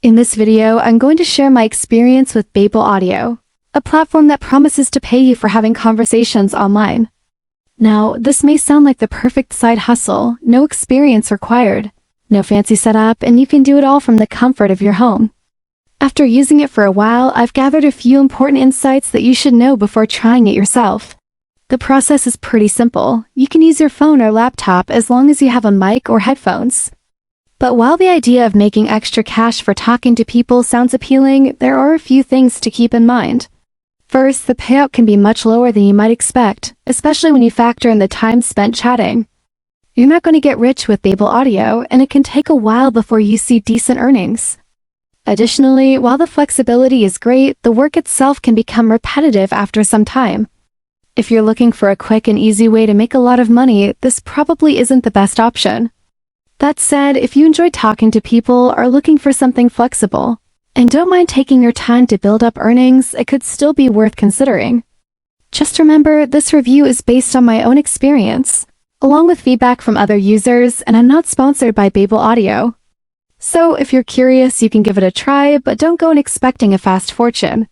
In this video, I'm going to share my experience with Babel Audio, a platform that promises to pay you for having conversations online. Now, this may sound like the perfect side hustle, no experience required, no fancy setup, and you can do it all from the comfort of your home. After using it for a while, I've gathered a few important insights that you should know before trying it yourself. The process is pretty simple. You can use your phone or laptop as long as you have a mic or headphones. But while the idea of making extra cash for talking to people sounds appealing, there are a few things to keep in mind. First, the payout can be much lower than you might expect, especially when you factor in the time spent chatting. You're not going to get rich with Babel Audio, and it can take a while before you see decent earnings. Additionally, while the flexibility is great, the work itself can become repetitive after some time. If you're looking for a quick and easy way to make a lot of money, this probably isn't the best option. That said, if you enjoy talking to people, are looking for something flexible, and don't mind taking your time to build up earnings, it could still be worth considering. Just remember, this review is based on my own experience, along with feedback from other users, and I'm not sponsored by Babel Audio. So, if you're curious, you can give it a try, but don't go in expecting a fast fortune.